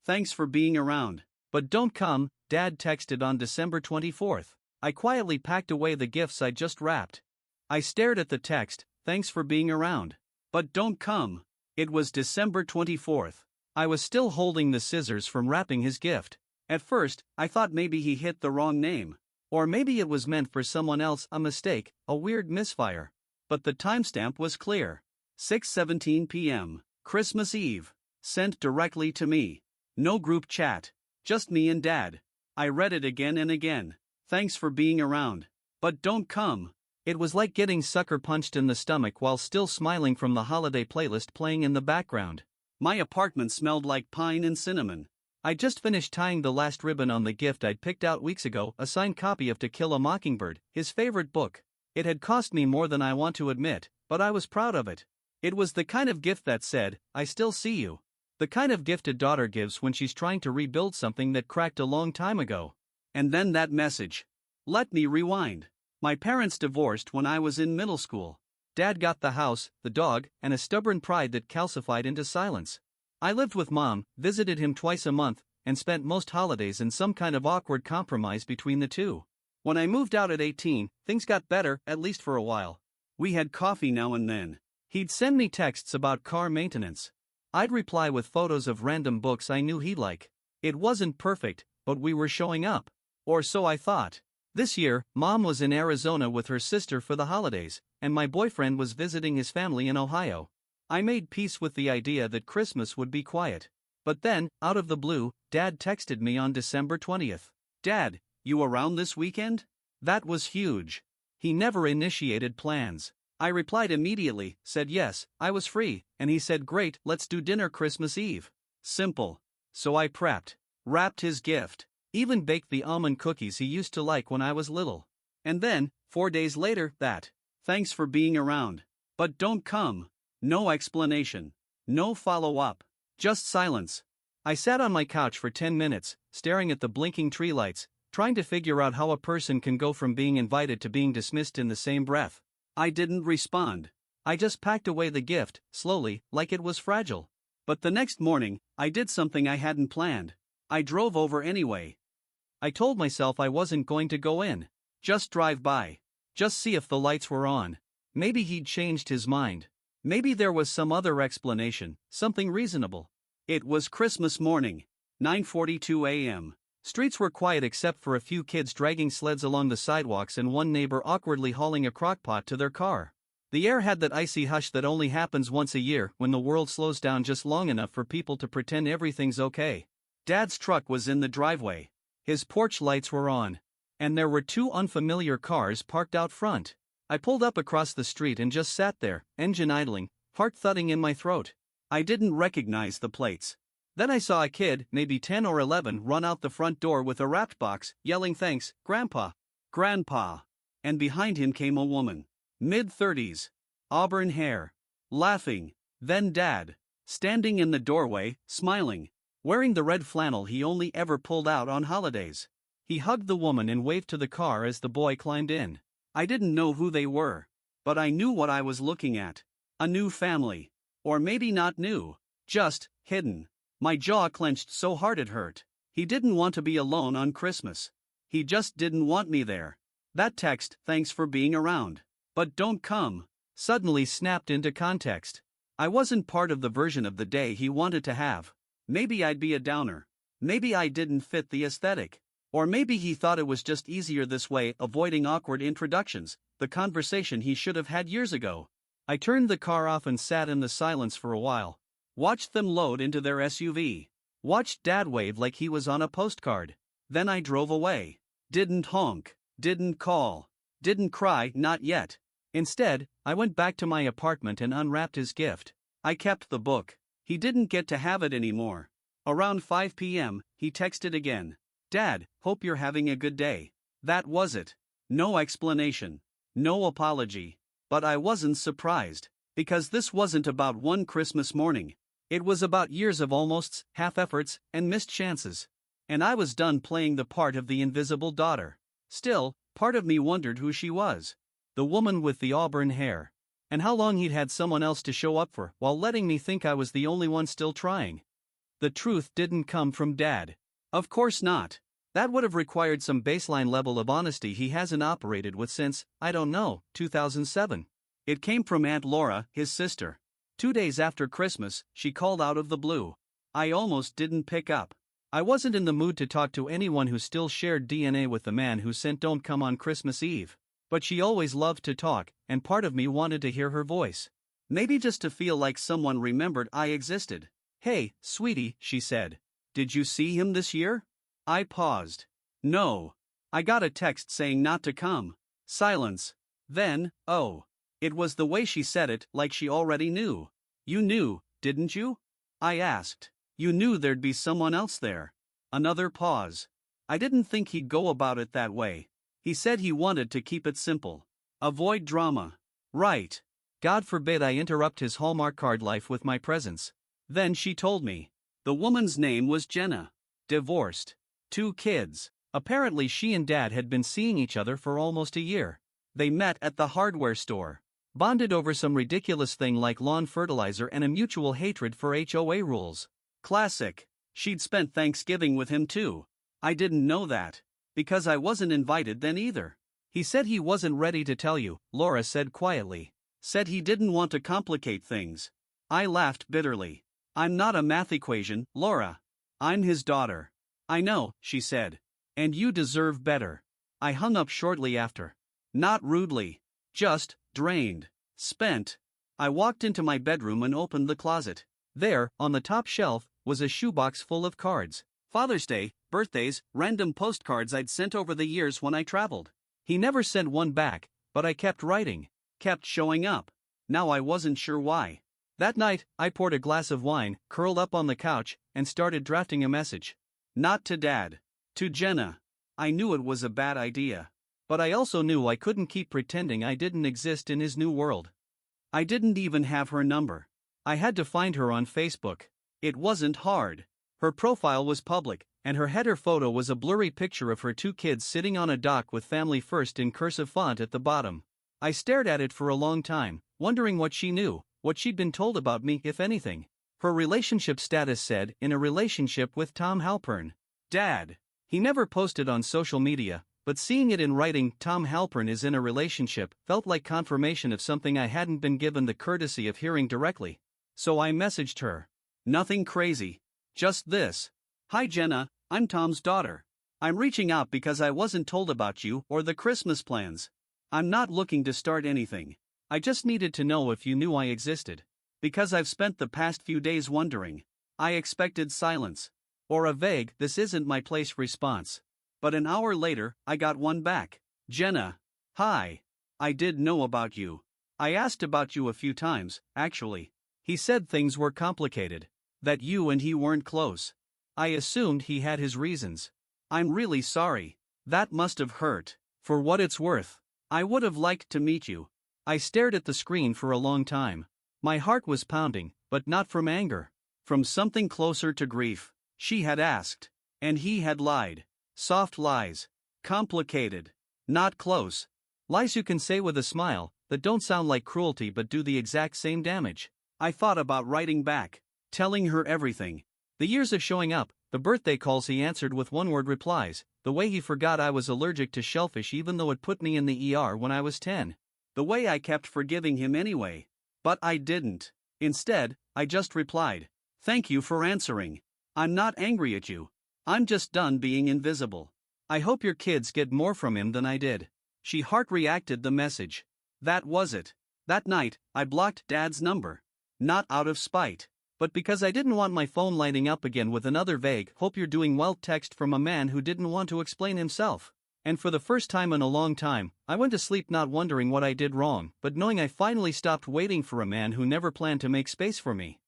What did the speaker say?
thanks for being around. But don't come, Dad texted on December 24th. I quietly packed away the gifts I'd just wrapped. I stared at the text, thanks for being around. But don't come. It was December 24th. I was still holding the scissors from wrapping his gift. At first, I thought maybe he hit the wrong name. Or maybe it was meant for someone else, a mistake, a weird misfire. But the timestamp was clear. 6:17 p.m., Christmas Eve. Sent directly to me. No group chat. Just me and Dad. I read it again and again. Thanks for being around. But don't come. It was like getting sucker punched in the stomach while still smiling from the holiday playlist playing in the background. My apartment smelled like pine and cinnamon. I just finished tying the last ribbon on the gift I'd picked out weeks ago, a signed copy of To Kill a Mockingbird, his favorite book. It had cost me more than I want to admit, but I was proud of it. It was the kind of gift that said, I still see you. The kind of gift a daughter gives when she's trying to rebuild something that cracked a long time ago. And then that message. Let me rewind. My parents divorced when I was in middle school. Dad got the house, the dog, and a stubborn pride that calcified into silence. I lived with Mom, visited him twice a month, and spent most holidays in some kind of awkward compromise between the two. When I moved out at 18, things got better, at least for a while. We had coffee now and then. He'd send me texts about car maintenance. I'd reply with photos of random books I knew he'd like. It wasn't perfect, but we were showing up. Or so I thought. This year, Mom was in Arizona with her sister for the holidays, and my boyfriend was visiting his family in Ohio. I made peace with the idea that Christmas would be quiet. But then, out of the blue, Dad texted me on December 20th. Dad, you around this weekend? That was huge. He never initiated plans. I replied immediately, said yes, I was free, and he said great, let's do dinner Christmas Eve. Simple. So I prepped, wrapped his gift, even baked the almond cookies he used to like when I was little. And then, 4 days later, that. Thanks for being around. But don't come. No explanation. No follow-up. Just silence. I sat on my couch for 10 minutes, staring at the blinking tree lights, trying to figure out how a person can go from being invited to being dismissed in the same breath. I didn't respond. I just packed away the gift, slowly, like it was fragile. But the next morning, I did something I hadn't planned. I drove over anyway. I told myself I wasn't going to go in. Just drive by. Just see if the lights were on. Maybe he'd changed his mind. Maybe there was some other explanation, something reasonable. It was Christmas morning, 9:42 a.m. Streets were quiet except for a few kids dragging sleds along the sidewalks and one neighbor awkwardly hauling a crock-pot to their car. The air had that icy hush that only happens once a year when the world slows down just long enough for people to pretend everything's okay. Dad's truck was in the driveway. His porch lights were on. And there were two unfamiliar cars parked out front. I pulled up across the street and just sat there, engine idling, heart thudding in my throat. I didn't recognize the plates. Then I saw a kid, maybe 10 or 11, run out the front door with a wrapped box, yelling thanks, Grandpa. Grandpa. And behind him came a woman. Mid-30s. Auburn hair. Laughing. Then Dad. Standing in the doorway, smiling. Wearing the red flannel he only ever pulled out on holidays. He hugged the woman and waved to the car as the boy climbed in. I didn't know who they were. But I knew what I was looking at. A new family. Or maybe not new. Just, hidden. My jaw clenched so hard it hurt. He didn't want to be alone on Christmas. He just didn't want me there. That text, thanks for being around. But don't come. Suddenly snapped into context. I wasn't part of the version of the day he wanted to have. Maybe I'd be a downer. Maybe I didn't fit the aesthetic. Or maybe he thought it was just easier this way, avoiding awkward introductions, the conversation he should have had years ago. I turned the car off and sat in the silence for a while. Watched them load into their SUV. Watched Dad wave like he was on a postcard. Then I drove away. Didn't honk. Didn't call. Didn't cry, not yet. Instead, I went back to my apartment and unwrapped his gift. I kept the book. He didn't get to have it anymore. Around 5 p.m., he texted again. Dad, hope you're having a good day. That was it. No explanation. No apology. But I wasn't surprised. Because this wasn't about one Christmas morning. It was about years of almosts, half-efforts, and missed chances. And I was done playing the part of the invisible daughter. Still, part of me wondered who she was. The woman with the auburn hair. And how long he'd had someone else to show up for while letting me think I was the only one still trying. The truth didn't come from Dad. Of course not. That would have required some baseline level of honesty he hasn't operated with since, I don't know, 2007. It came from Aunt Laura, his sister. 2 days after Christmas, she called out of the blue. I almost didn't pick up. I wasn't in the mood to talk to anyone who still shared DNA with the man who sent "Don't Come" on Christmas Eve. But she always loved to talk, and part of me wanted to hear her voice. Maybe just to feel like someone remembered I existed. "Hey, sweetie," she said. "Did you see him this year?" I paused. "No. I got a text saying not to come." Silence. Then, oh. It was the way she said it, like she already knew. "You knew, didn't you?" I asked. "You knew there'd be someone else there." Another pause. "I didn't think he'd go about it that way. He said he wanted to keep it simple. Avoid drama." Right. God forbid I interrupt his Hallmark card life with my presence. Then she told me. The woman's name was Jenna. Divorced. 2 kids. Apparently she and Dad had been seeing each other for almost a year. They met at the hardware store. Bonded over some ridiculous thing like lawn fertilizer and a mutual hatred for HOA rules. Classic. She'd spent Thanksgiving with him too. I didn't know that. Because I wasn't invited then either. He said he wasn't ready to tell you, Laura said quietly. Said he didn't want to complicate things. I laughed bitterly. I'm not a math equation, Laura. I'm his daughter. I know, she said. And you deserve better. I hung up shortly after. Not rudely. Just, drained. Spent. I walked into my bedroom and opened the closet. There, on the top shelf, was a shoebox full of cards. Father's Day, birthdays, random postcards I'd sent over the years when I traveled. He never sent one back, but I kept writing. Kept showing up. Now I wasn't sure why. That night, I poured a glass of wine, curled up on the couch, and started drafting a message. Not to Dad. To Jenna. I knew it was a bad idea. But I also knew I couldn't keep pretending I didn't exist in his new world. I didn't even have her number. I had to find her on Facebook. It wasn't hard. Her profile was public, and her header photo was a blurry picture of her 2 kids sitting on a dock with "Family First" in cursive font at the bottom. I stared at it for a long time, wondering what she knew, what she'd been told about me, if anything. Her relationship status said, in a relationship with Tom Halpern. Dad. He never posted on social media, but seeing it in writing, "Tom Halpern is in a relationship," felt like confirmation of something I hadn't been given the courtesy of hearing directly. So I messaged her. Nothing crazy. Just this. Hi Jenna, I'm Tom's daughter. I'm reaching out because I wasn't told about you or the Christmas plans. I'm not looking to start anything. I just needed to know if you knew I existed. Because I've spent the past few days wondering. I expected silence. Or a vague, "this isn't my place" response. But an hour later, I got one back. Jenna. Hi. I did know about you. I asked about you a few times, actually. He said things were complicated. That you and he weren't close. I assumed he had his reasons. I'm really sorry. That must have hurt. For what it's worth, I would have liked to meet you. I stared at the screen for a long time. My heart was pounding, but not from anger. From something closer to grief. She had asked. And he had lied. Soft lies. Complicated. Not close. Lies you can say with a smile, that don't sound like cruelty but do the exact same damage. I thought about writing back. Telling her everything. The years of showing up, the birthday calls he answered with one-word replies, the way he forgot I was allergic to shellfish even though it put me in the ER when I was 10. The way I kept forgiving him anyway. But I didn't. Instead, I just replied, "Thank you for answering. I'm not angry at you. I'm just done being invisible. I hope your kids get more from him than I did." She heart-reacted the message. That was it. That night, I blocked Dad's number. Not out of spite. But because I didn't want my phone lighting up again with another vague "hope you're doing well" text from a man who didn't want to explain himself. And for the first time in a long time, I went to sleep not wondering what I did wrong, but knowing I finally stopped waiting for a man who never planned to make space for me.